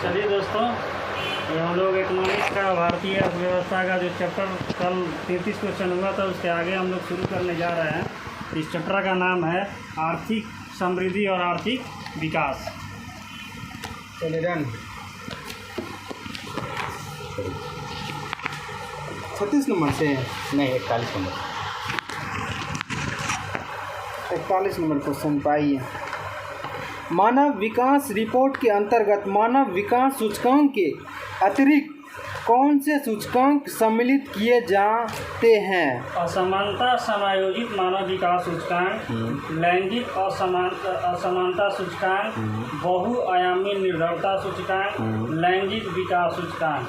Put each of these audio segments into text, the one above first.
चलिए दोस्तों, ये हम लोग इकोनॉमिक्स का भारतीय अर्थव्यवस्था का जो चैप्टर कल 33 क्वेश्चन हुआ था उसके आगे हम लोग शुरू करने जा रहे हैं। इस चैप्टर का नाम है आर्थिक समृद्धि और आर्थिक विकास। चलिए रन 36 नंबर से नहीं 41 नंबर 41 नंबर क्वेश्चन पाइए। मानव विकास रिपोर्ट के अंतर्गत मानव विकास सूचकांक के अतिरिक्त कौन से सूचकांक सम्मिलित किए जाते हैं? असमानता समायोजित मानव विकास सूचकांक, लैंगिक असमानता सूचकांक, बहुआयामी निर्भरता सूचकांक, लैंगिक विकास सूचकांक।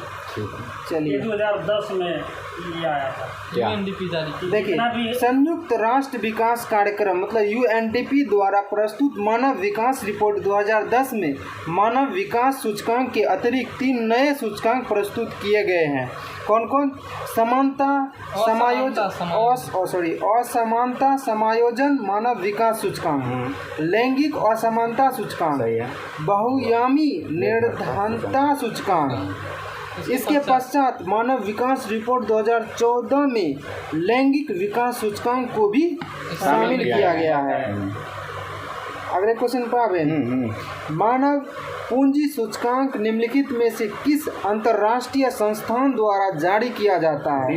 चलिए 2010 में ये आया था। UNDP जारी। देखिए, संयुक्त राष्ट्र विकास कार्यक्रम मतलब UNDP द्वारा प्रस्तुत मानव विकास रिपोर्ट 2010 में मानव विकास सूचकांक के अतिरिक्त 3 नए सूचकांक प्रस्तुत किए गए हैं। कौन कौन? असमानता समायोजन मानव विकास सूचकांक, लैंगिक असमानता सूचकांक, बहुआयामी निर्धनता सूचकांक। इसके पश्चात मानव विकास रिपोर्ट 2014 में लैंगिक विकास सूचकांक को भी शामिल किया गया है। अगले क्वेश्चन पर आवे। मानव पूंजी सूचकांक निम्नलिखित में से किस अंतर्राष्ट्रीय संस्थान द्वारा जारी किया जाता है?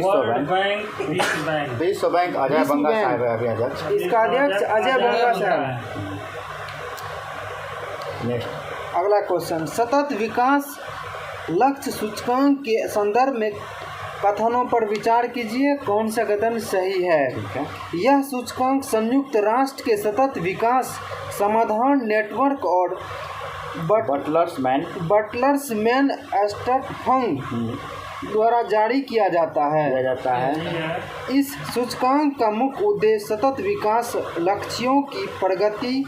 विश्व बैंक अजय बंगा साहब है अध्यक्ष। इसका अध्यक्ष अजय बंगा साहब। नेक्स्ट अगला क्वेश्चन, सतत विकास लक्ष्य सूचकांक के संदर्भ में कथनों पर विचार कीजिए। कौन सा कथन सही है? यह सूचकांक संयुक्त राष्ट्र के सतत विकास समाधान नेटवर्क और बटलर्स मैन एस्टेट फंड द्वारा जारी किया जाता है। इस सूचकांक का मुख्य उद्देश्य सतत विकास लक्ष्यों की प्रगति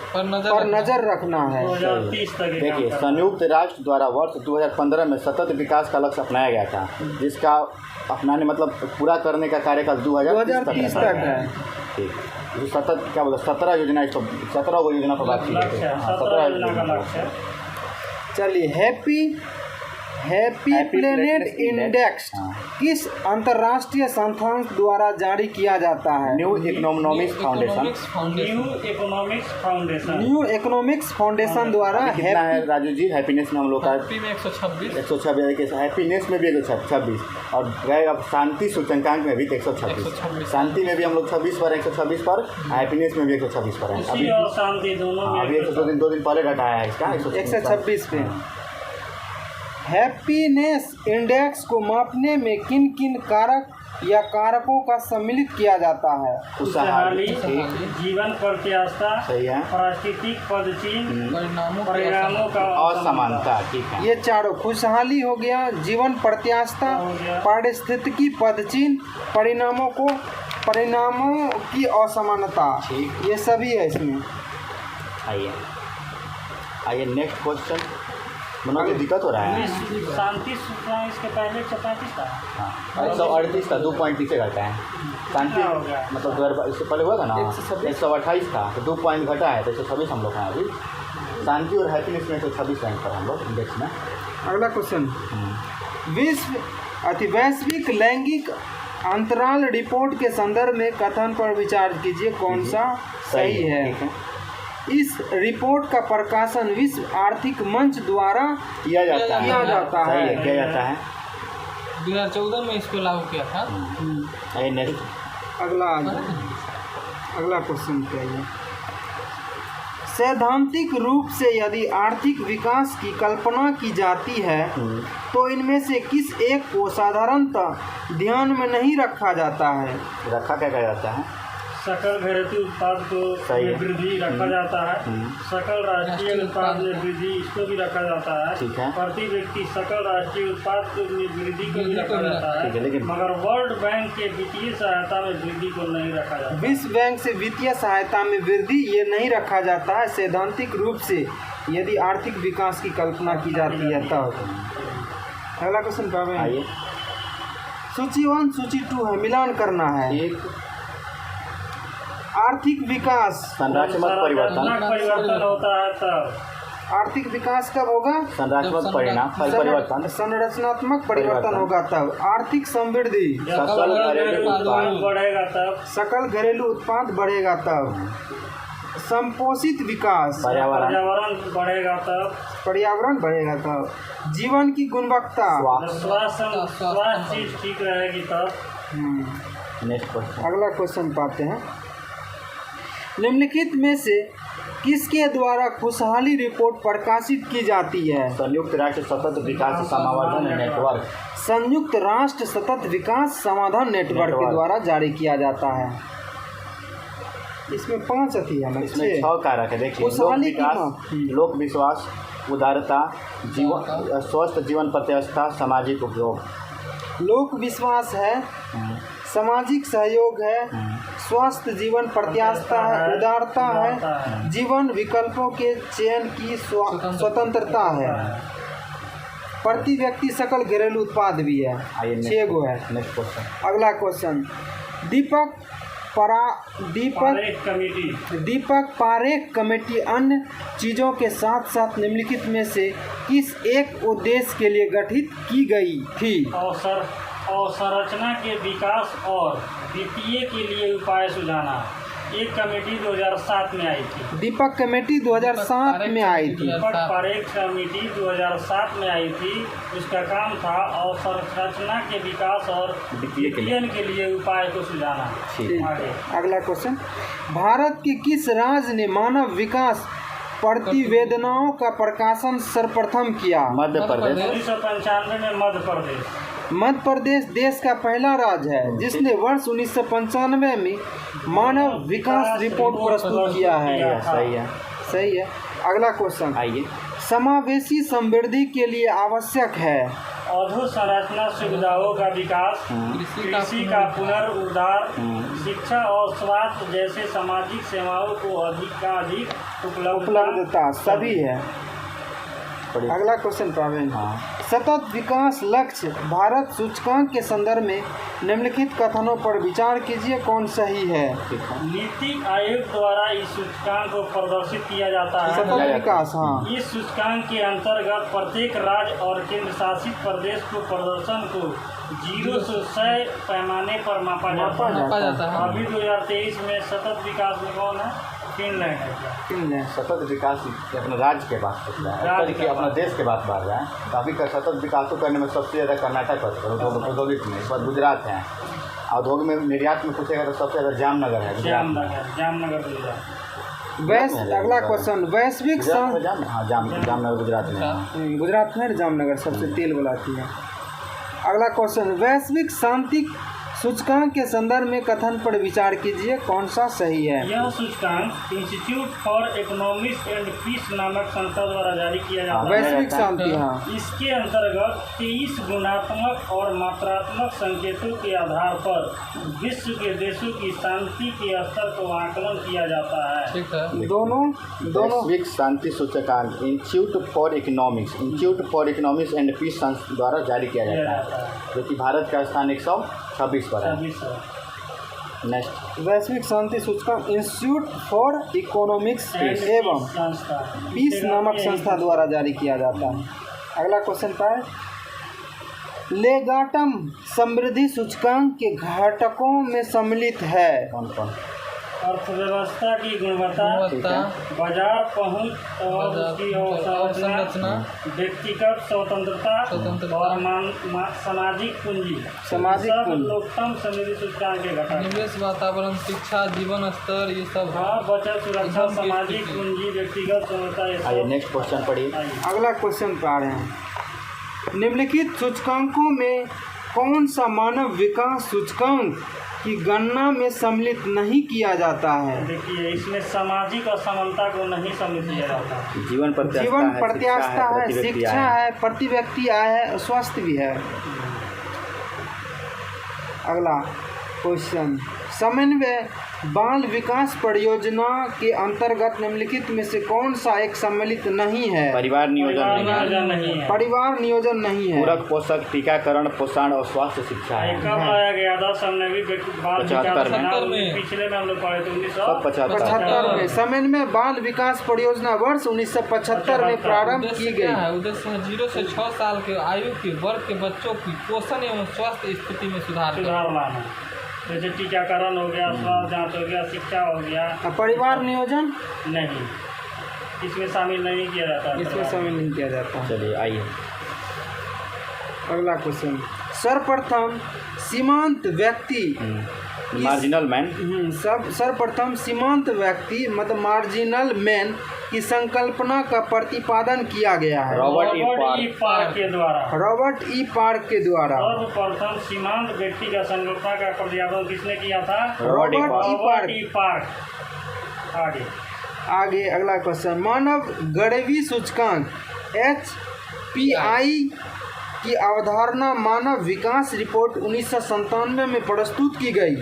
पर नजर रखना है। देखिए, संयुक्त राष्ट्र द्वारा वर्ष 2015 में सतत विकास का लक्ष्य अपनाया गया था, जिसका अपनाने मतलब पूरा करने का कार्यकाल 2030 तक है। ठीक, जो सतत क्या बोला 17 योजना, इसको 17 को योजना पर बात की है। 17 योजना का लक्ष्य। चलिए, हैप्पी प्लेनेट इंडेक्स किस अंतर्राष्ट्रीय संस्थान द्वारा जारी किया जाता है? न्यू इकोनॉमिक्स फाउंडेशन द्वारा। कितना है राजू जी? हैप्पीनेस में हम लोग का 126, हैप्पीनेस में भी 126 और रहेगा शांति सूचकांक में भी 126। शांति में भी हम लोग 26 पर 126 पर, हैप्पीनेस में भी 126 पर है। अभी अभी 2 दिन पहले घटाया है इसका 126 पे। हैप्पीनेस इंडेक्स को मापने में किन किन कारक या कारकों का सम्मिलित किया जाता है? खुशहाली, जीवन प्रत्याशा, पारिस्थितिक पदचिन्ह, परिणामों का असमानता। ठीक है, ये चारों, खुशहाली हो गया, जीवन प्रत्याशा, पारिस्थितिकी पदचिन्ह, परिणामों की असमानता, ये सभी है इसमें। आइए नेक्स्ट क्वेश्चन। मनोज दिक्कत हो रहा है। शांति सूचकांक इसके पहले 135 था। हाँ, 138 था, 2 पॉइंट पीछे घटा है। शांति मतलब इससे पहले हुआ था ना 128 था, तो 2 पॉइंट घटा है, तो 126 हम लोग हैं अभी। शांति और हैप्पीनेस में 126 रैंक पर हम लोग इंडेक्स में। अगला क्वेश्चन, वैश्विक लैंगिक अंतराल रिपोर्ट के संदर्भ में कथन पर विचार कीजिए। कौन सा सही है? इस रिपोर्ट का प्रकाशन विश्व आर्थिक मंच द्वारा किया जाता है। 2014 में इसको लागू किया था। अगला क्वेश्चन क्या है? सैद्धांतिक रूप से यदि आर्थिक विकास की कल्पना की जाती है तो इनमें से किस एक को साधारणतः ध्यान में नहीं रखा जाता है? रखा क्या जाता है? सकल घरेलू उत्पाद को वृद्धि रखा जाता है। सकल राष्ट्रीय उत्पाद में वृद्धि, इसको भी रखा जाता है। प्रति व्यक्ति सकल राष्ट्रीय उत्पाद में वृद्धि को भी रखा जाता है, मगर वर्ल्ड बैंक के वित्तीय सहायता में वृद्धि को नहीं रखा जाता। विश्व बैंक से वित्तीय सहायता में वृद्धि ये नहीं रखा जाता है। सैद्धांतिक रूप से यदि आर्थिक विकास की कल्पना की जाती है तब। अगला क्वेश्चन क्या है? सूची 1 सूची 2 है, मिलान करना है। आर्थिक विकास संरचनात्मक परिवर्तन होता है तब आर्थिक विकास कब होगा? संरचनात्मक परिणाम परिवर्तन संरचनात्मक परिवर्तन होगा तब। आर्थिक समृद्धि, सकल घरेलू उत्पाद बढ़ेगा तब। सकल घरेलू उत्पाद बढ़ेगा तब। संपोषित विकास, पर्यावरण बढ़ेगा तब। पर्यावरण बढ़ेगा तब। जीवन की गुणवत्ता, स्वास्थ्य चीज ठीक रहेगी तब। Next question. अगला क्वेश्चन पाते हैं। निम्नलिखित में से किसके द्वारा खुशहाली रिपोर्ट प्रकाशित की जाती है? संयुक्त राष्ट्र सतत विकास समावर्धन नेटवर्क। संयुक्त राष्ट्र सतत विकास समाधान नेटवर्क के द्वारा जारी किया जाता है। इसमें 5 अथी है ना, इसमें 6 कारक है। देखिए, लोक विकास, लोक विश्वास, उदारता, जीवन, स्वस्थ जीवन प्रत्याशा, सामाजिक उपयोग। लोक विश्वास है, सामाजिक सहयोग है, स्वस्थ जीवन प्रत्याशा है, उदारता है, जीवन विकल्पों के चयन की स्वतंत्रता है, प्रति व्यक्ति सकल घरेलू उत्पाद भी है। 6 गो है। Next question. अगला क्वेश्चन। दीपक पारेख कमेटी अन्य चीज़ों के साथ साथ निम्नलिखित में से किस एक उद्देश्य के लिए गठित की गई थी? अवसंरचना के विकास और वित्तीय के लिए उपाय सुझाना। एक कमेटी 2007 में आई थी। दीपक कमेटी 2007 में आई थी। दीपक पारेख कमेटी 2007 में आई थी। उसका काम था अवसंरचना के विकास और वित्तीय के लिए उपाय को सुझाना। आगे अगला क्वेश्चन। भारत के किस राज्य ने मानव विकास प्रतिवेदनाओं का प्रकाशन सर्वप्रथम किया? मध्य प्रदेश। 1995 में मध्य प्रदेश। मध्य प्रदेश देश का पहला राज्य है जिसने वर्ष 1995 में मानव विकास रिपोर्ट प्रस्तुत किया है। सही है। अगला क्वेश्चन। आइए। समावेशी समृद्धि के लिए आवश्यक है अधोसंरचना सुविधाओं का विकास, कृषि का पुनरुद्धार, शिक्षा और स्वास्थ्य जैसे सामाजिक सेवाओं को अधिक उपलब्धता सभी है। अगला क्वेश्चन प्रवीण। सतत विकास लक्ष्य भारत सूचकांक के संदर्भ में निम्नलिखित कथनों पर विचार कीजिए, कौन सही है? नीति आयोग द्वारा इस सूचकांक को प्रदर्शित किया जाता है। सतत विकास, हाँ। इस सूचकांक के अंतर्गत प्रत्येक राज्य और केंद्र शासित प्रदेश को प्रदर्शन को 0 से 100 पैमाने पर मापा जाता है। अभी 2023 में सतत विकास में कौन है? फिनलैंड। सतत विकास अपने राज्य के बात करता है, अपना देश के बात बात रहा है। काफ़ी सतत विकास को करने में सबसे ज़्यादा कर्नाटक औद्योगिक में, इस बार गुजरात है। औद्योगिक में निर्यात में पूछेगा तो सबसे ज़्यादा जामनगर है। जामनगर अगला क्वेश्चन। वैश्विक जामनगर गुजरात में। गुजरात में जामनगर सबसे तेल बुलाती है। अगला क्वेश्चन। वैश्विक शांति सूचकांक के संदर्भ में कथन पर विचार कीजिए, कौन सा सही है? यह सूचकांक institute for economics and peace नामक संस्था द्वारा जारी किया जाता है। वैश्विक शांति, हाँ। इसके अंतर्गत 23 गुणात्मक और मात्रात्मक संकेतों के आधार पर विश्व के देशों की शांति के स्तर को आकलन किया जाता है। दोनों वैश्विक शांति सूचकांक institute for economics and peace संस्था द्वारा जारी किया जाता है, जो कि भारत का स्थान 126 पर है। नेक्स्ट। वैश्विक शांति सूचकांक इंस्टीट्यूट फॉर इकोनॉमिक्स एवं पीस नामक संस्था द्वारा जारी किया जाता है। अगला क्वेश्चन पर लेगाटम समृद्धि सूचकांक के घटकों में सम्मिलित है। कौन कौन? अर्थव्यवस्था की गुणवत्ता, बाजार पहुंच और उसकी अवसंरचना, व्यक्तिगत स्वतंत्रता और सामाजिक पूंजी। लोकतम समृद्धि सूचकांक के घटक निवेश, वातावरण, शिक्षा, जीवन स्तर, ये सब। हाँ, बचत, सुरक्षा, सामाजिक पूंजी, व्यक्तिगत स्वतंत्रता। आइए नेक्स्ट क्वेश्चन पढ़िए। अगला क्वेश्चन पढ़ रहे हैं। निम्नलिखित सूचकांकों में कौन सा मानव विकास सूचकांक की गणना में सम्मिलित नहीं किया जाता है? देखिए, इसमें सामाजिक असमानता को नहीं सम्मिलित किया जाता। जीवन प्रत्याशा है, शिक्षा है, प्रति व्यक्ति आय है, स्वास्थ्य भी है। अगला क्वेश्चन, समन्वय बाल विकास परियोजना के अंतर्गत निम्नलिखित में से कौन सा एक सम्मिलित नहीं है? परिवार नियोजन नहीं है। परिवार नियोजन नहीं है। पूरक पोषक, टीकाकरण, पोषण और स्वास्थ्य शिक्षा है। कब लाया गया था समन्वय बाल विकास 75 में। पिछले में हम लोग पढ़े थे 75 में। समन्वय बाल विकास परियोजना वर्ष 1975 में प्रारंभ की उद्देश्य क्या गई। है? उद्देश्य 0 से 6 साल के आयु के वर्ग के बच्चों की पोषण एवं स्वास्थ्य स्थिति में सुधार करना। लाना, जैसे टीकाकरण हो गया, स्वास्थ्य जांच हो गया, शिक्षा हो गया। परिवार नियोजन नहीं, इसमें शामिल नहीं किया जाता। इसमें शामिल नहीं किया जाता। चलिए आइए अगला क्वेश्चन, सर्वप्रथम सीमांत व्यक्ति मार्जिनल मैन। सर्वप्रथम सीमांत व्यक्ति मतलब मार्जिनल मैन की संकल्पना का प्रतिपादन किया गया है रॉबर्ट ई पार्क के द्वारा। रॉबर्ट ई पार्क के द्वारा। सर्वप्रथम सीमांत व्यक्ति का संकल्पना का प्रतिपादन किसने किया था? Robert E park. आगे अगला क्वेश्चन, मानव गरिबी सूचकांक HPI की अवधारणा मानव विकास रिपोर्ट 1997 में प्रस्तुत की गई,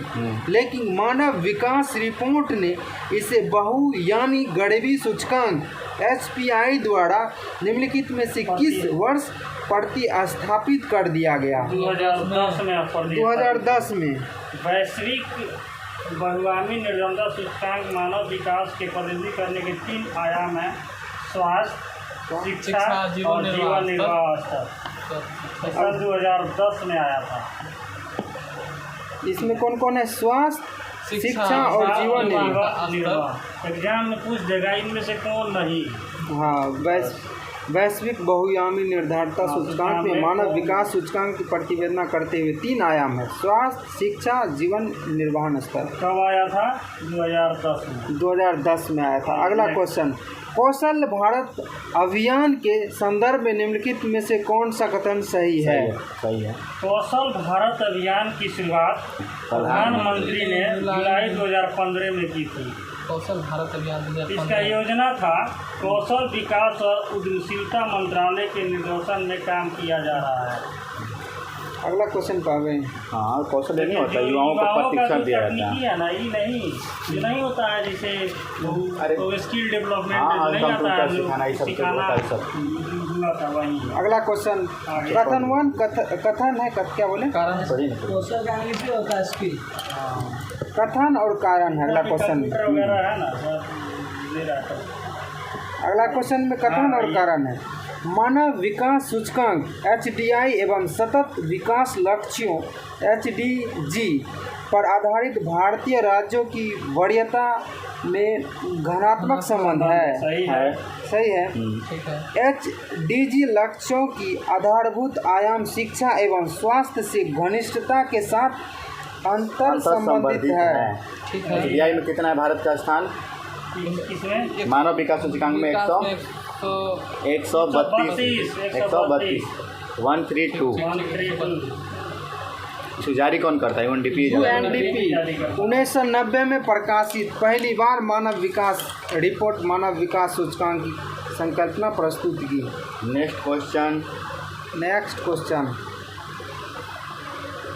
लेकिन मानव विकास रिपोर्ट ने इसे बहुआयामी गरिबी सूचकांक HPI द्वारा निम्नलिखित में से किस वर्ष प्रतिस्थापित कर दिया गया? 2010 में। वैश्विक बहुआयामी निर्धनता सूचकांक मानव विकास के प्रतिनिधि करने के 3 आयाम हैं: स्वास्थ्य, शिक्षा और जीवन निर्वाह स्तर। सन 2010 में आया था। इसमें कौन कौन है? स्वास्थ्य, शिक्षा और जीवन निर्वाह। एग्जाम में पूछ देगा इनमें से कौन नहीं। हाँ, वैश्विक बहुआयामी निर्धारता सूचकांक में मानव विकास सूचकांक की प्रतिवेदना करते हुए 3 आयाम है: स्वास्थ्य, शिक्षा, जीवन निर्वाह स्तर। कब आया था? 2010 में। 2010 में आया था। अगला क्वेश्चन, कौशल भारत अभियान के संदर्भ में निम्नलिखित में से कौन सा कथन सही है? सही है। कौशल भारत अभियान की शुरुआत प्रधानमंत्री ने जुलाई 2015 में की थी। कौशल भारत अभियान इसका योजना था कौशल विकास और उद्यमशीलता मंत्रालय के निर्देशन में काम किया जा रहा है। अगला क्वेश्चन पावे। हाँ, कौशल नहीं होता, युवाओं को प्रशिक्षण दिया जाता है। नहीं नहीं होता है, जैसे स्किल डेवलपमेंट हाँ, नहीं आता है, सिखाना ये सब सिखाना होता है सब। वही। अगला क्वेश्चन, कथन 1 कथन है, क्या बोले? कौशल ज्ञान लिपि होता है स्किल। कथन और कारण है। अगला क्वेश्चन वगैरह है ना। अगला क्वेश्चन में कथन और कारण है। मानव विकास सूचकांक HDI एवं सतत विकास लक्ष्यों HDG पर आधारित भारतीय राज्यों की वरीयता में घनात्मक संबंध है। सही है। सही है। ठीक है। HDG लक्ष्यों की आधारभूत आयाम शिक्षा एवं स्वास्थ्य से घनिष्ठता के साथ अंतर संबंधित है। ठीक है। HDI में कितना है भारत का स्थान? इसमें मानव विकास सूचकांक में 132 132 जारी कौन करता है? UNDP। UNDP 1990 में प्रकाशित पहली बार मानव विकास रिपोर्ट मानव विकास सूचकांक की संकल्पना प्रस्तुत की। नेक्स्ट क्वेश्चन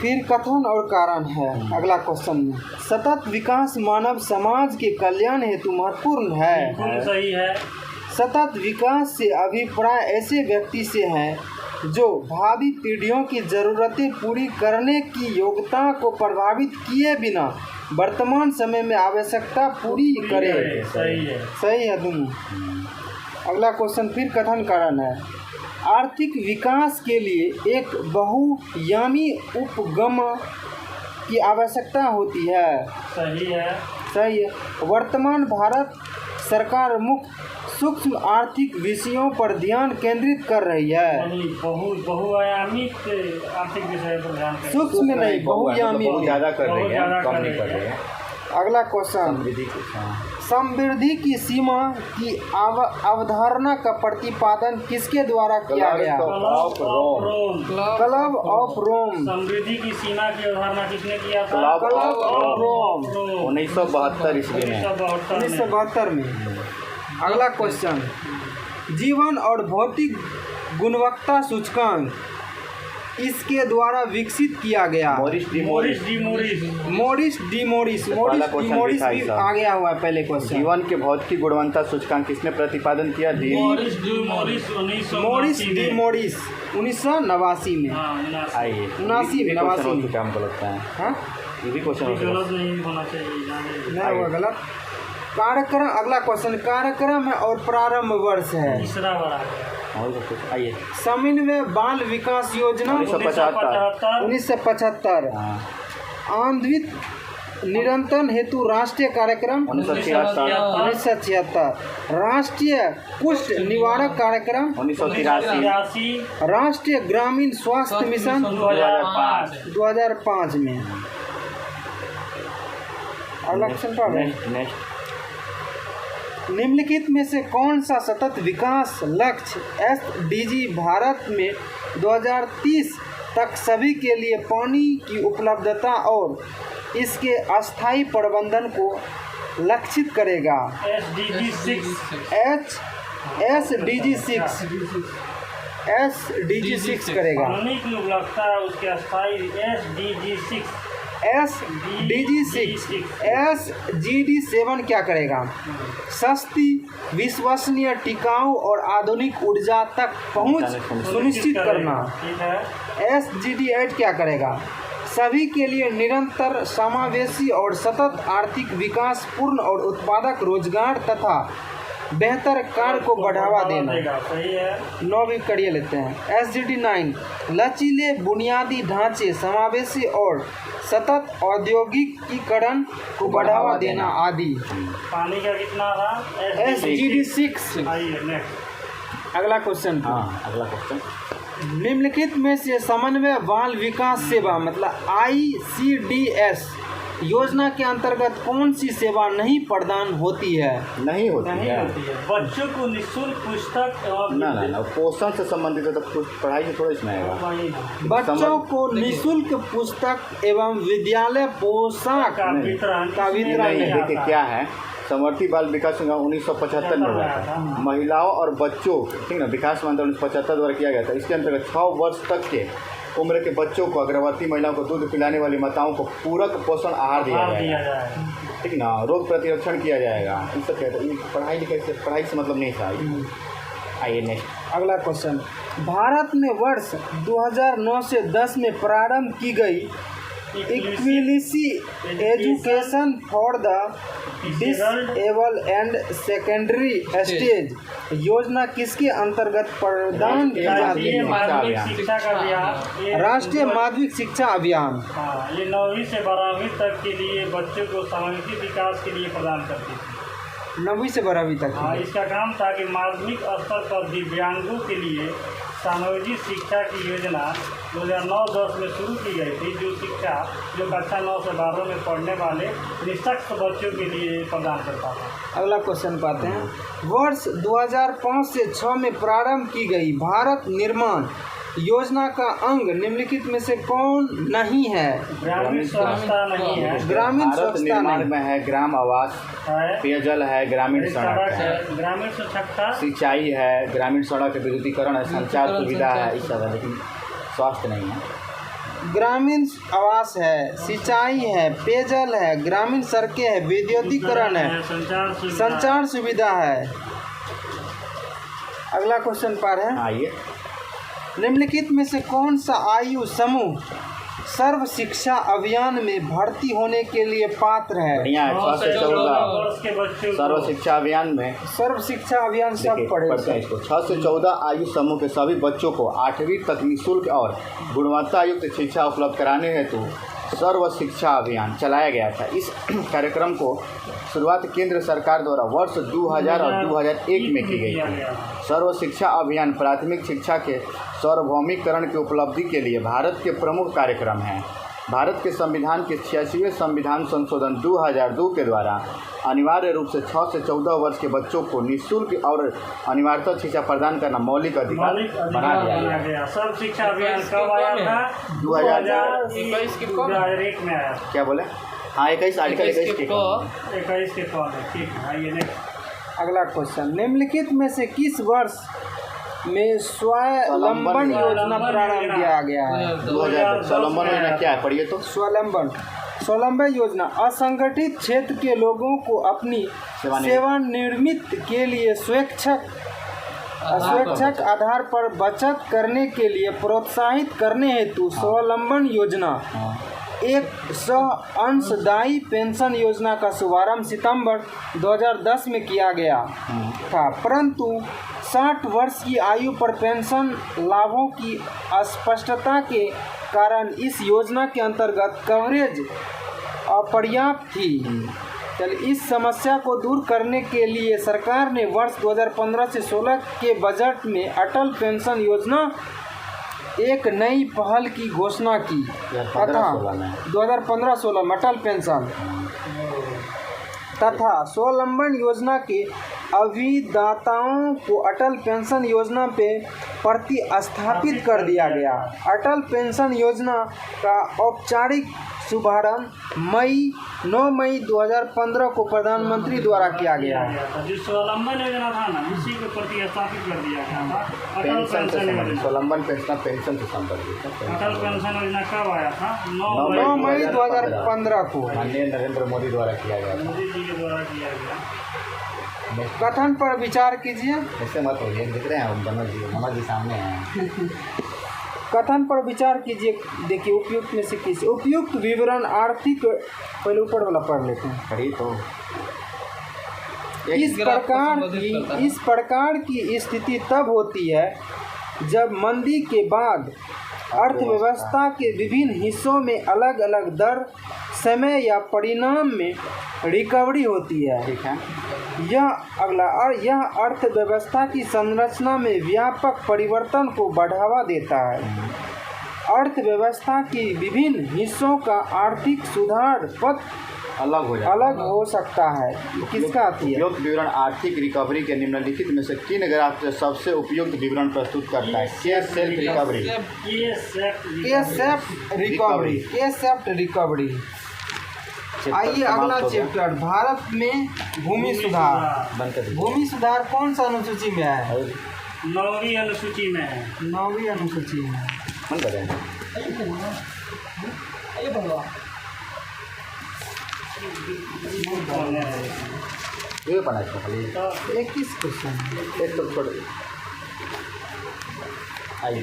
फिर कथन और कारण है। अगला क्वेश्चन में सतत विकास मानव समाज के कल्याण हेतु महत्वपूर्ण है। सही है। सतत विकास से अभिप्राय ऐसे व्यक्ति से है जो भावी पीढ़ियों की ज़रूरतें पूरी करने की योग्यता को प्रभावित किए बिना वर्तमान समय में आवश्यकता पूरी करे। सही है दोनों। अगला क्वेश्चन फिर कथन कारण है। आर्थिक विकास के लिए एक बहुआयामी उपगम की आवश्यकता होती है। सही है। सही है। वर्तमान भारत सरकार मुख्य सूक्ष्म आर्थिक विषयों पर ध्यान केंद्रित कर रही है। बहुआयामी आर्थिक विषय पर ध्यान सूक्ष्म नहीं, बहुआयामी ज़्यादा कर रही है, कम नहीं कर रही है। अगला क्वेश्चन समृद्धि की सीमा की अवधारणा का प्रतिपादन किसके द्वारा किया गया? Club of Rome. समृद्धि की सीमा की अवधारणा किसने किया था? क्लब ऑफ रोम 1972 ईस्वी में। 1972 में। अगला क्वेश्चन जीवन और भौतिक गुणवत्ता सूचकांक इसके द्वारा विकसित किया गया? Morris D Morris D Morris भी आ गया हुआ है पहले क्वेश्चन। जीवन के भौतिक गुणवत्ता सूचकांक किसने प्रतिपादन किया? मोरिस डी मोरिस 1989 में। आइए 79 में 89 में क्या हमको लगता है? हाँ ये भी क्वेश्चन गलत नहीं होना चाहिए। नहीं हुआ गलत। कार्यक्रम, अगला क्वेश्चन, कार्यक्रम है और प्रारंभ वर्ष है। तीसरा बड़ा आइए समन्वय बाल विकास योजना 1975। आंधवित निरंतर हेतु राष्ट्रीय कार्यक्रम 1976। राष्ट्रीय कुष्ठ निवारक कार्यक्रम 1983। राष्ट्रीय ग्रामीण स्वास्थ्य मिशन 2005 में। अगला क्वेश्चन क्या है? निम्नलिखित में से कौन सा सतत विकास लक्ष्य SDG भारत में 2030 तक सभी के लिए पानी की उपलब्धता और इसके अस्थायी प्रबंधन को लक्षित करेगा? SDG 6 करेगा। पानी की उपलब्धता उसके अस्थायी SDG 7 क्या करेगा? सस्ती, विश्वसनीय, टिकाऊ और आधुनिक ऊर्जा तक पहुंच सुनिश्चित करना। SDG 8 क्या करेगा? सभी के लिए निरंतर, समावेशी और सतत आर्थिक विकास, पूर्ण और उत्पादक रोजगार तथा बेहतर कार्य को बढ़ावा देना। 9 भी करिए लेते हैं। SDG 9 लचीले बुनियादी ढांचे, समावेशी और सतत औद्योगिकीकरण को बढ़ावा देना आदि। पानी का कितना था? SDG 6। अगला क्वेश्चन। अगला क्वेश्चन। निम्नलिखित में से समन्वय बाल विकास सेवा मतलब ICDS योजना के अंतर्गत कौन सी सेवा नहीं प्रदान होती है? नहीं होती है। बच्चों को निःशुल्क पुस्तक ना पोषण से संबंधित है, तो पढ़ाई से थोड़ा इसमें आएगा। बच्चों को निःशुल्क पुस्तक एवं विद्यालय पोशाक का वितरण। देखिए क्या है, समर्थी बाल विकास 1975 में हुआ था। महिलाओं और बच्चों, ठीक ना, विकास मंत्रालय 1975 द्वारा किया गया था। इसके अंतर्गत 6 वर्ष तक के उम्र के बच्चों को, गर्भवती महिलाओं को, दूध पिलाने वाली माताओं को पूरक पोषण आहार दिया जाएगा, ठीक ना। रोग प्रतिरक्षण किया जाएगा। इन सब पढ़ाई से मतलब नहीं था। आइए नेक्स्ट। अगला क्वेश्चन। भारत में वर्ष 2009 से 10 में प्रारंभ की गई इक्विलिसी education for the disable and secondary stage योजना किसके अंतर्गत प्रदान की जाती है? राष्ट्रीय माध्यमिक शिक्षा अभियान। ये 9वीं से 12वीं तक के लिए बच्चों को सामाजिक विकास के लिए प्रदान करती थी। 9वीं से 12वीं तक। इसका काम था कि माध्यमिक स्तर पर दिव्यांगों के लिए सामाजिक शिक्षा की योजना 2009-10 में शुरू की गई थी, जो कक्षा 9 से 12 में पढ़ने वाले निःशक्त बच्चों के लिए प्रदान करता था। अगला क्वेश्चन पाते हैं। वर्ष 2005 से 6 में प्रारंभ की गई भारत निर्माण योजना का अंग निम्नलिखित में से कौन नहीं है? ग्रामीण स्वच्छता नहीं है। ग्रामीण स्वच्छता निर्माण में है, ग्राम आवास है, पेयजल है, ग्रामीण सड़क है, ग्रामीण स्वच्छता, सिंचाई है, ग्रामीण सड़क विद्युतीकरण है, संचार सुविधा है, इस तरह, लेकिन स्वास्थ्य नहीं है। ग्रामीण आवास है, सिंचाई है, पेयजल है, ग्रामीण सड़कें है, विद्युतीकरण है, संचार सुविधा है। अगला क्वेश्चन पर है। आइए। निम्नलिखित में से कौन सा आयु समूह सर्व शिक्षा अभियान में भर्ती होने के लिए पात्र है? बढ़िया है। 6 से 14 सर्व शिक्षा अभियान में, सर्व शिक्षा अभियान सब पढ़ते हैं इसको। 6 से 14 आयु समूह के सभी बच्चों को 8वीं तक निःशुल्क और गुणवत्ता युक्त शिक्षा उपलब्ध कराने हेतु सर्व शिक्षा अभियान चलाया गया था। इस कार्यक्रम को शुरुआत केंद्र सरकार द्वारा वर्ष 2000 और 2001 में की गई थी। सर्व शिक्षा अभियान प्राथमिक शिक्षा के सार्वभौमिकरण की उपलब्धि के लिए भारत के प्रमुख कार्यक्रम है। भारत के संविधान के 86वें संविधान संशोधन 2002 के द्वारा अनिवार्य रूप से 6 से 14 वर्ष के बच्चों को निःशुल्क और अनिवार्यता शिक्षा प्रदान करना मौलिक अधिकार बना दिया गया। सर्व शिक्षा अभियान कब आया था? 2021 में आया। क्या बोले? हाँ, 21 आर्टिकल 21 के ठीक है। आइए नेक्स्ट। अगला क्वेश्चन। निम्नलिखित में से किस वर्ष में स्वावलंबन योजना प्रारंभ किया गया है। 2000 स्वावलंबन योजना क्या है, पढ़िए तो। स्वावलंबन योजना असंगठित क्षेत्र के लोगों को अपनी सेवानिवृत्ति के लिए स्वेच्छक आधार पर बचत करने के लिए प्रोत्साहित करने हेतु स्वावलंबन योजना एक अंशदायी पेंशन योजना का शुभारंभ सितंबर 2010 में किया गया था, परंतु 60 वर्ष की आयु पर पेंशन लाभों की अस्पष्टता के कारण इस योजना के अंतर्गत कवरेज अपर्याप्त थी। इस समस्या को दूर करने के लिए सरकार ने वर्ष 2015 से 16 के बजट में अटल पेंशन योजना एक नई पहल की घोषणा की तथा 2015-16 में अटल पेंशन तथा स्वावलंबन योजना के अभिदाताओं को अटल पेंशन योजना पे प्रतिस्थापित कर दिया गया। अटल पेंशन योजना का औपचारिक शुभारंभ 9 मई 2015 को प्रधानमंत्री द्वारा किया गया। जो स्वावलंबन योजना था ना, इसी को प्रतिस्थापित कर दिया गया था अटल पेंशन योजना। स्वावलंबन पेंशन से संबंधित अटल पेंशन योजना कब आया था? 9 मई 2015 को माननीय नरेंद्र मोदी द्वारा किया गया। मोदी जी के द्वारा किया गया। कथन पर विचार कीजिए। ऐसे मत होइए, दिख रहे हैं मनोज जी सामने हैं। कथन पर विचार कीजिए। देखिए उपयुक्त में से किस उपयुक्त विवरण आर्थिक, पहले ऊपर वाला पढ़ लेते हैं। पढ़िए तो। इस प्रकार की स्थिति तब होती है जब मंदी के बाद अर्थव्यवस्था के विभिन्न हिस्सों में अलग अलग दर, समय या परिणाम में रिकवरी होती है। ठीक है। यह अर्थव्यवस्था की संरचना में व्यापक परिवर्तन को बढ़ावा देता है। अर्थव्यवस्था की विभिन्न हिस्सों का आर्थिक सुधार पथ अलग हो सकता है। किसका आती है? उपयुक्त विवरण आर्थिक रिकवरी के निम्नलिखित में से किन ग्राफ से सबसे उपयुक्त विवरण प्रस्तुत करता है? के सेफ्ट रिकवरी। आइए अगला चैप्टर, भारत में भूमि सुधार। भूमि सुधार कौन सा अनुसूची में है? 9वीं अनुसूची में है। 9वीं अनुसूची में। ये पढ़ा था खाली 21 क्वेश्चन। एक तो छोड़ आइए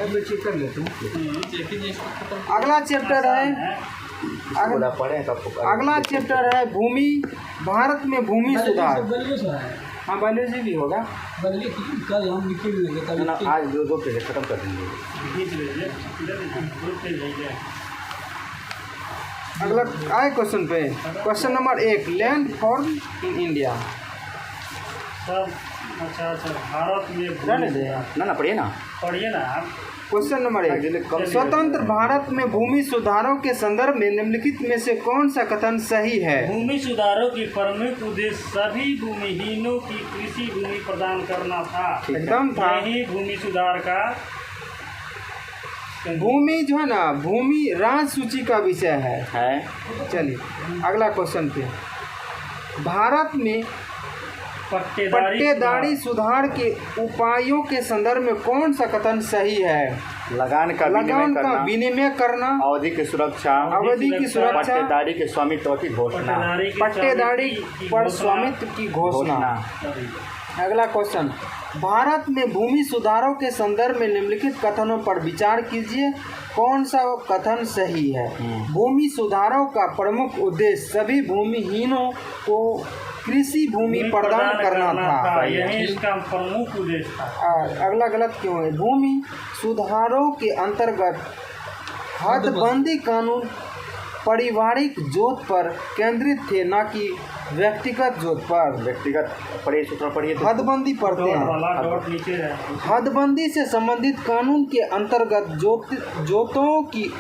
बच्चे कर लेते हैं। अगला चैप्टर है अगला चैप्टर है भूमि, भारत में भूमि सुधार। हाँ बायोलॉजी भी होगा। आज दो पेज खत्म कर देंगे। अगला आए क्वेश्चन पे। Question number 1, land form in India. सब अच्छा भारत में ना पढ़िए ना आप। क्वेश्चन नंबर 1, स्वतंत्र भारत में भूमि सुधारों के संदर्भ में निम्नलिखित में से कौन सा कथन सही है? भूमि सुधारों की प्रमुख उद्देश्य सभी भूमिहीनों की कृषि भूमि प्रदान करना था। एकदम था। यही भूमि सुधार का भूमि जो है ना, भूमि राज सूची का विषय है। चलिए अगला क्वेश्चन पे। भारत में पट्टेदारी सुधार के उपायों के संदर्भ में कौन सा कथन सही है? लगान का विनिमय करना, अवधि की सुरक्षा, पट्टेदारी के स्वामित्व की घोषणा, पट्टेदारी पर स्वामित्व की घोषणा। अगला क्वेश्चन, भारत में भूमि सुधारों के संदर्भ में निम्नलिखित कथनों पर विचार कीजिए, कौन सा कथन सही है? भूमि सुधारों का प्रमुख उद्देश्य सभी भूमिहीनों को कृषि भूमि प्रदान करना था। यही इसका प्रमुख उद्देश्य था। अगला गलत क्यों है? भूमि सुधारों के अंतर्गत हदबंदी कानून पारिवारिक जोत पर केंद्रित थे, न कि व्यक्तिगत जोत पर। पढ़िए हदबंदी पढ़ते हैं। हदबंदी से संबंधित कानून के अंतर्गत जोतों की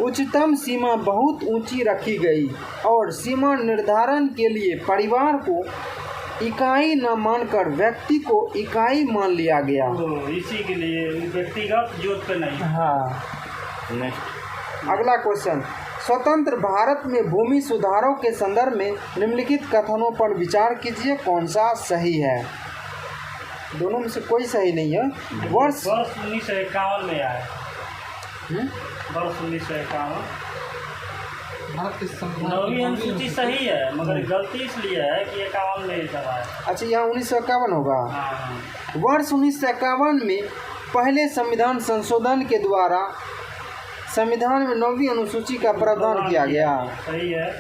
उच्चतम सीमा बहुत ऊंची रखी गई और सीमा निर्धारण के लिए परिवार को इकाई न मानकर व्यक्ति को इकाई मान लिया गया। इसी के लिए व्यक्तिगत जोत पर नहीं। हाँ। अगला क्वेश्चन, स्वतंत्र भारत में भूमि सुधारों के संदर्भ में निम्नलिखित कथनों पर विचार कीजिए, कौन सा सही है? दोनों में से कोई सही नहीं है। वर्ष 1951 में आया। वर्ष 1951 भारत के संविधान 9वीं अनुसूची सही है, मगर गलती इसलिए है कि 51 में चला है। अच्छा, यहाँ 1951 होगा। हाँ। वर्ष 1951 में पहले संविधान संशोधन के द्वारा संविधान में 9वीं अनुसूची का प्रावधान किया गया। सही है।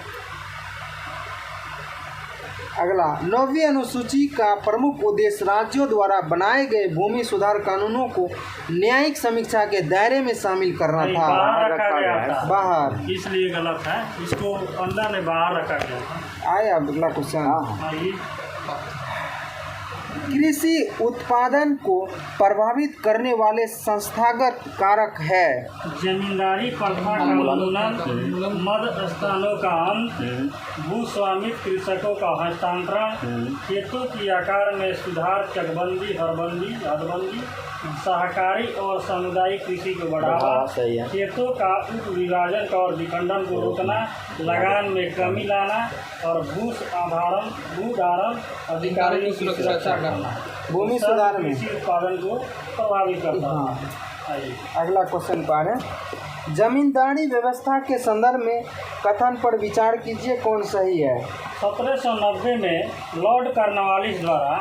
अगला, 9वीं अनुसूची का प्रमुख उद्देश्य राज्यों द्वारा बनाए गए भूमि सुधार कानूनों को न्यायिक समीक्षा के दायरे में शामिल करना था। बाहर रखा गया था। बाहर, इसलिए गलत है, इसको अंदर में बाहर रखा गया था। आया अगला क्वेश्चन। आइए। कृषि उत्पादन को प्रभावित करने वाले संस्थागत कारक है। जमींदारी प्रथा का उन्मूलन, मद स्थानों का अंत, भूस्वामित्व, कृषकों का हस्तांतरण, खेतों की आकार में सुधार, चकबंदी, हदबंदी, सहकारी और सामुदायिक कृषि को बढ़ावा, खेतों का उप विभाजन और विखंडन को रोकना, लगान में कमी लाना और भूधारण अधिकारियों की सुरक्षा करना, भूमि सुधार में कृषि उत्पादन को प्रभावित करना। अगला क्वेश्चन पर है, जमींदारी व्यवस्था के संदर्भ में कथन पर विचार कीजिए, कौन सही है। 1790 में लॉर्ड कॉर्नवालिस द्वारा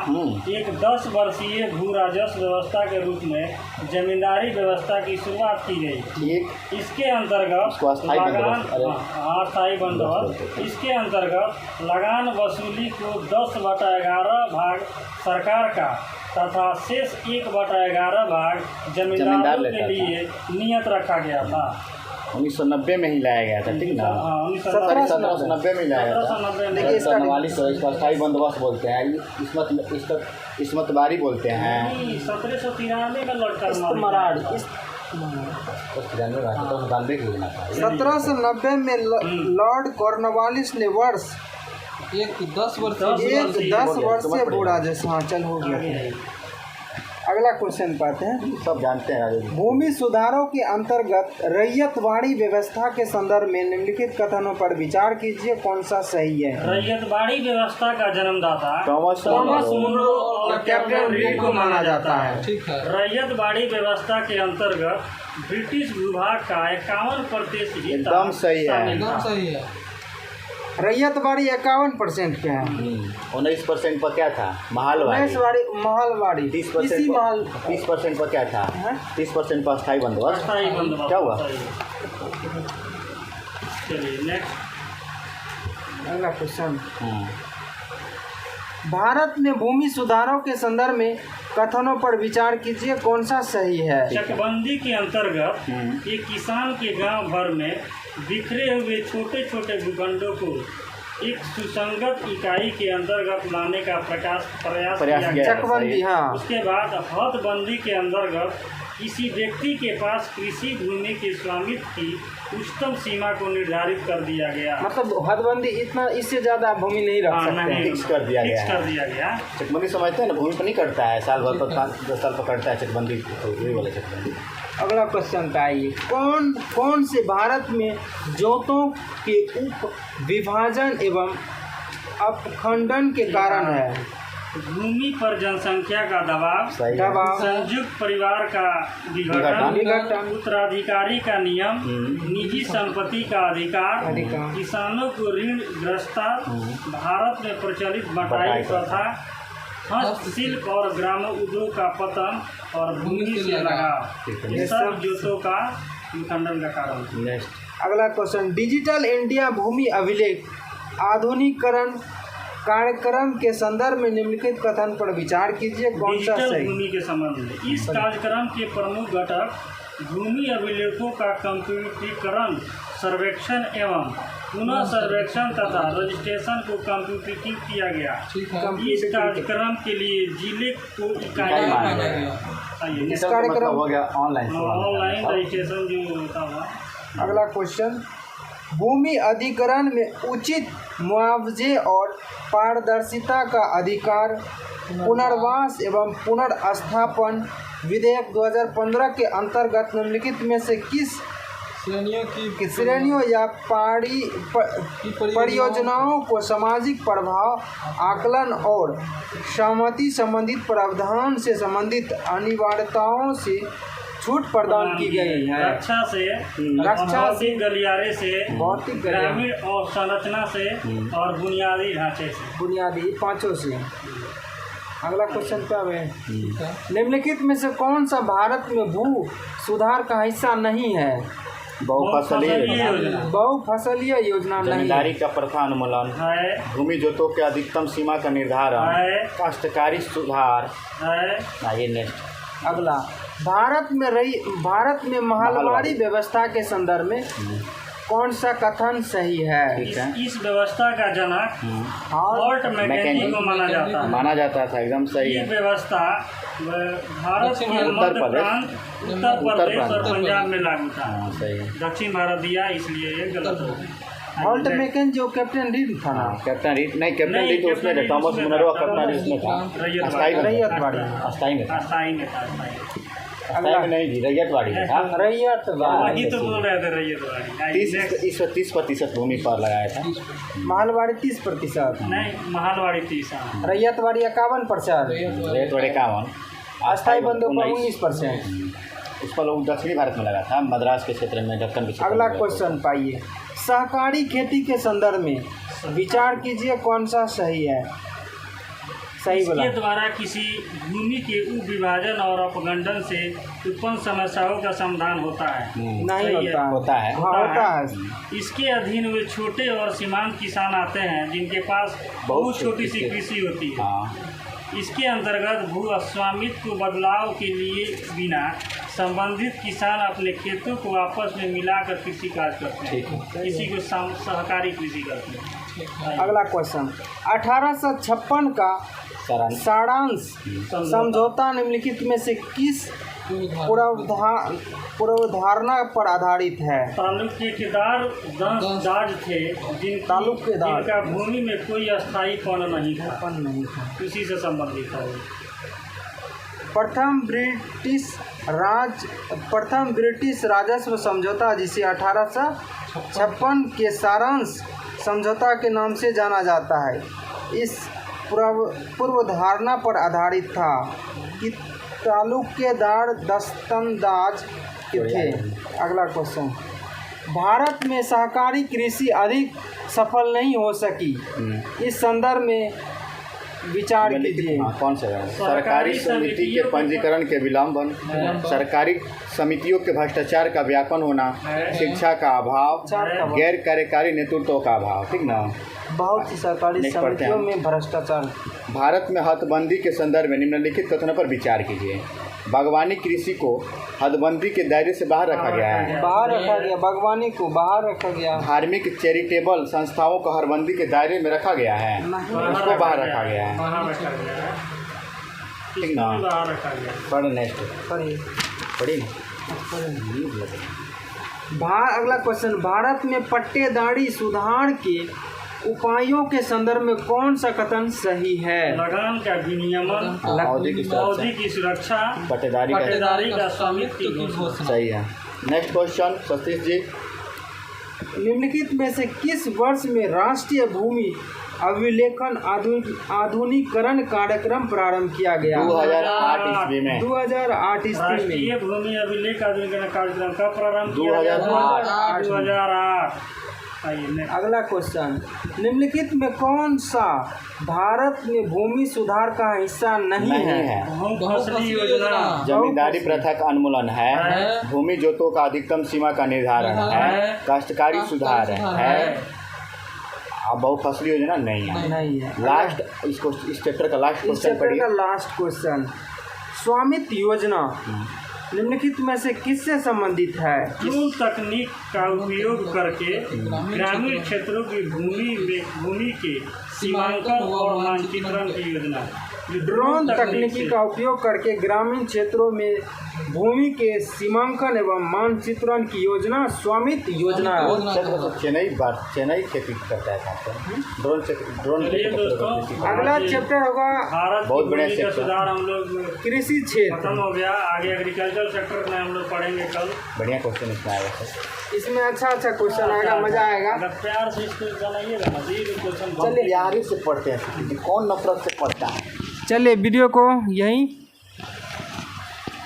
एक 10 वर्षीय भू राजस्व व्यवस्था के रूप में जमींदारी व्यवस्था की शुरुआत की गई। इसके अंतर्गत स्थायी बंदोबस्त, इसके अंतर्गत लगान वसूली को 10/11 भाग सरकार का तथा शेष 1/11 भाग जमींदारों के लिए नियत रखा गया था। 1990 में ही लाया गया था, ठीक ना। 1790 में लाया था। कॉर्नवालिस और इसका स्थायी बंदोबस्त बोलते हैं, इसमतबारी बोलते हैं। 1793 का लॉर्ड 1790 में लॉर्ड कॉर्नवालिस ने वर्ष एक 10 वर्षीय भू राजस्व, हाँ चल हो गया। अगला क्वेश्चन पाते हैं, सब जानते हैं। भूमि सुधारों के अंतर्गत रैयतवाड़ी व्यवस्था के संदर्भ में निम्नलिखित कथनों पर विचार कीजिए, कौन सा सही है। रैयतवाड़ी व्यवस्था का जन्मदाता थॉमस मुनरो और कैप्टन रीड को माना जाता है। ठीक है। रैयतवाड़ी व्यवस्था के अंतर्गत ब्रिटिश भूभाग का 51% एकदम सही है। एकदम सही है। रैयतवाड़ी 51% के हैं। 19% पर क्या था, महलवाड़ी। महलवाड़ी 30% पर क्या था, 30% पर स्थायी बंदोबस्त। क्या हुआ। चलिए नेक्स्ट। अगला क्वेश्चन, भारत में भूमि सुधारों के संदर्भ में कथनों पर विचार कीजिए, कौन सा सही है। चकबंदी के अंतर्गत एक किसान के गांव भर में बिखरे हुए छोटे छोटे भूखंडों को एक सुसंगत इकाई के अंतर्गत लाने का प्रयास किया गया। चकबंदी, हाँ। उसके बाद हदबंदी के अंतर्गत किसी व्यक्ति के पास कृषि भूमि के स्वामित्व की उच्चतम सीमा को निर्धारित कर दिया गया। मतलब हदबंदी इतना, इससे ज़्यादा भूमि नहीं रख सकते। फिक्स कर दिया गया। चकबंदी समझते हैं ना, भूमि पर नहीं करता है, साल भर पर 10 साल पर करता है चकबंदी, तो यही वाला चकबंदी। अगला क्वेश्चन का आइए, कौन से भारत में जोतों के उप विभाजन एवं अपखंडन के कारण है। भूमि पर जनसंख्या का दबाव, संयुक्त परिवार का विघटन, उत्तराधिकारी का नियम, निजी संपत्ति का अधिकार, किसानों को ऋण ग्रस्तता, भारत में प्रचलित बटाई प्रथा, हस्तशिल्प और ग्रामोद्योग का पतन और भूमि से लगाव, ये सब जोतों का विखंडन का कारण। अगला क्वेश्चन, डिजिटल इंडिया भूमि अभिलेख आधुनिकीकरण कार्यक्रम के संदर्भ में निम्नलिखित कथन पर विचार कीजिए, कौन सा सही। भूमि के संबंध में इस कार्यक्रम के प्रमुख घटक भूमि अभिलेखों का कंप्यूटरीकरण, सर्वेक्षण एवं पुनः सर्वेक्षण तथा रजिस्ट्रेशन को कंप्यूटरीकृत किया गया। इस कार्यक्रम के लिए जिले को इकाई माना गया। इस कार्यक्रम हो गया ऑनलाइन रजिस्ट्रेशन जो होता है। अगला क्वेश्चन, भूमि अधिग्रहण में उचित मुआवजे और पारदर्शिता का अधिकार, पुनर्वास एवं पुनर्स्थापन विधेयक 2015 के अंतर्गत निम्नलिखित में से किस श्रेणियों या परियोजनाओं को सामाजिक प्रभाव आकलन और सहमति संबंधित प्रावधान से संबंधित अनिवार्यताओं से छूट प्रदान की गई है। रक्षा से, भौतिक गलियारे से, भौतिक ग्रामीण और संरचना से और बुनियादी ढांचे से, बुनियादी पांचों से। अगला क्वेश्चन क्या है? निम्नलिखित में से कौन सा भारत में भू सुधार का हिस्सा नहीं है? बहुफसलीय योजना नहीं जमींदारी का प्रथा उन्मूलन है, भूमि जोतों के अधिकतम सीमा का निर्धारण है, काश्तकारी सुधार है। आइए नेक्स्ट। अगला भारत में महलवाड़ी व्यवस्था के संदर्भ में कौन सा कथन सही है? इस व्यवस्था का जनक हॉल्ट मैकेंजी को माना जाता था। एकदम सही ये है। व्यवस्था भारत के मध्य प्रांत, उत्तर प्रदेश और पंजाब में लागू था। सही है। दक्षिण भारत दिया, इसलिए ये गलत हो गया। हॉल्ट मैकेंजी जो कैप्टन रीड था ना? कैप्टन रीड नहीं, कैप्टन रीड तो उसमें था, टॉमस मुनरो कैप्टन रीड में था। रैयतवाड़ी अस्थाई में था। अस्थाई में था। अस्थाई में नहीं जी, रैयतवाड़ी में था। वही तो बोल रहे थे, रैयतवाड़ी। 30% भूमि पर लगाया था। महलवाड़ी 30%, नहीं, महलवाड़ी 30, रैयतवाड़ी 51%, रैयतवाड़ी 51, अस्थाई बंधु 19%। उस पर लोग दक्षिणी भारत में लगा था, मद्रास के क्षेत्र में, दक्कन के क्षेत्र में। अगला क्वेश्चन पाइए, सहकारी खेती के संदर्भ में विचार कीजिए कौन सा सही है? सही बोला। इसके द्वारा किसी भूमि के उपविभाजन और अपगंडन से उत्पन्न समस्याओं का समाधान होता है। नहीं होता है। हाँ, होता है। इसके अधीन वे छोटे और सीमांत किसान आते हैं जिनके पास बहुत छोटी सी कृषि होती है। इसके अंतर्गत भू स्वामित्व बदलाव के लिए बिना संबंधित किसान अपने खेतों को आपस में मिलाकर कृषि कार्य करते हैं। इसी को सहकारी कृषि करते हैं। अगला क्वेश्चन, 1856 का सारांश समझौता निम्नलिखित में से किस पूर्वाधारणा पर आधारित है? तालुकेदार दाज थे जिनका भूमि में कोई अस्थायीपन नहीं था, कृषि से संबंधित है। प्रथम ब्रिटिश राजस्व समझौता, जिसे 1856 के सारांश समझौता के नाम से जाना जाता है, इस पूर्वधारणा पर आधारित था कि तालुकेदार दस्तंदाज थे। अगला क्वेश्चन, भारत में सहकारी कृषि अधिक सफल नहीं हो सकी, इस संदर्भ में विचार कीजिए। कौन सा है? सरकारी समिति के पंजीकरण के विलंबन, सरकारी समितियों के भ्रष्टाचार का व्यापन होना, शिक्षा का अभाव, गैर कार्यकारी नेतृत्व का अभाव। ठीक ना? बहुत सी सरकारी समितियों में भ्रष्टाचार। भारत में हदबंदी के संदर्भ में निम्नलिखित कथनों पर विचार कीजिए। बागवानी कृषि को हदबंदी के दायरे से बाहर रखा गया है। बागवानी को बाहर रखा गया। धार्मिक चैरिटेबल संस्थाओं को हदबंदी के दायरे में रखा गया है, उसको बाहर रखा गया है। ठीक ना? पढ़ नेक्स्ट पढ़ी। अगला क्वेश्चन, भारत में पट्टेदारी सुधार के उपायों के संदर्भ में कौन सा कथन सही है? लगान का विनियमन, अवधि की सुरक्षा, पट्टेदारी का स्वामित्व की घोषणा। सही है। नेक्स्ट क्वेश्चन सतीश जी, निम्नलिखित में से किस वर्ष में राष्ट्रीय भूमि अभिलेखन आधुनिकीकरण कार्यक्रम प्रारंभ किया गया? 2008 ईस्वी में। 2008 ईस्वी में राष्ट्रीय भूमि अभिलेख आधुनिकीकरण कार्यक्रम का प्रारंभ 2008। अगला क्वेश्चन, निम्नलिखित में कौन सा भारत में भूमि सुधार का हिस्सा नहीं है? बहुफसली योजना, जमींदारी प्रथा का उन्मूलन है, भूमि जोतों का अधिकतम सीमा का निर्धारण है, काश्तकारी सुधार है, बहुफसली योजना नहीं है। लास्ट इसको इस चैप्टर का लास्ट क्वेश्चन पढ़िए। लास्ट क्वेश्चन, स्वामित्व योजना निम्नलिखित में से किससे संबंधित है? ड्रोन तकनीक का उपयोग करके ग्रामीण क्षेत्रों की भूमि के सीमांकन और मानचित्रण की योजना। ड्रोन तकनीकी का उपयोग करके ग्रामीण क्षेत्रों में भूमि के सीमांकन एवं मानचित्रण की योजना स्वामित्व योजना है। चेन्नई खेती करता है ड्रोन अगला चैप्टर होगा भारत बहुत की बढ़िया भूमि का सेक्टर। सुधार हम लोग कृषि क्षेत्र। खत्म हो गया। आगे एग्रीकल्चर सेक्टर में हम लोग पढ़ेंगे कल। बढ़िया क्वेश्चन इसमें आएगा सर। इसमें अच्छा क्वेश्चन आएगा, मजा आएगा। अगर प्यार से इसको बनाइएगा ना जी क्वेश्चन चलिए बिहारी से पढ़ते हैं, कौन नफरत से पढ़ता है। चलिए वीडियो को यहीं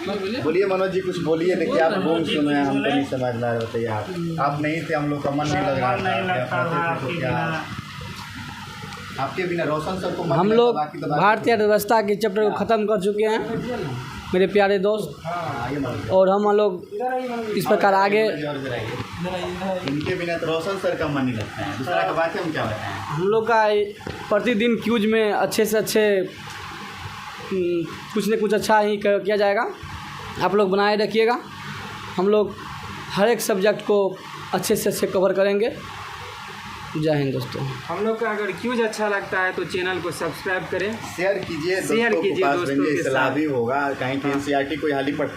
बोलिए मनोज जी, कुछ बोलिए। देखिए आप घूम सुने हैं, हमको नहीं समझ में आ रहा, बताइए आप नहीं थे, हम लोग का मन नहीं लग रहा नहीं लगता था आपके बिना। आपके बिना रोशन सर को मन हम नहीं लोग लगता, बाकी तो बात भारतीय अर्थव्यवस्था के चैप्टर को ख़त्म कर चुके हैं मेरे प्यारे दोस्त, और हम लोग इस प्रकार आगे इनके बिना तो रोशन सर का मन नहीं लगता है। दूसरा का बात है, हम क्या बताएं। हम लोग का प्रतिदिन क्यूज में अच्छे से अच्छे कुछ न कुछ अच्छा ही किया जाएगा। आप लोग बनाए रखिएगा। हम लोग हर एक सब्जेक्ट को अच्छे से अच्छे कवर करेंगे। जय हिंद दोस्तों। हम लोग का अगर क्यूज अच्छा लगता है तो चैनल को सब्सक्राइब करें, शेयर कीजिए, शेयर दोस्तों कीजिए को पास दोस्तों भेजिए, के सलाह साथ। भी होगा। कहीं की एनसीईआरटी कोई हाल ही पढ़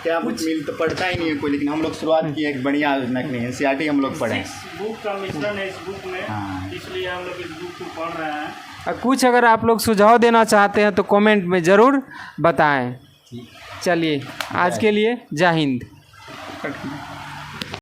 क्या कुछ मिल तो पढ़ता ही नहीं है कोई, लेकिन हम लोग शुरुआत की एक बढ़िया एनसीईआरटी हम लोग पढ़ें। बुक का मिश्रण है इस बुक में, हाँ। इसलिए हम लोग इस बुक को पढ़ रहे हैं। कुछ अगर आप लोग सुझाव देना चाहते हैं तो कमेंट में ज़रूर बताएं। चलिए आज के लिए जय हिंद।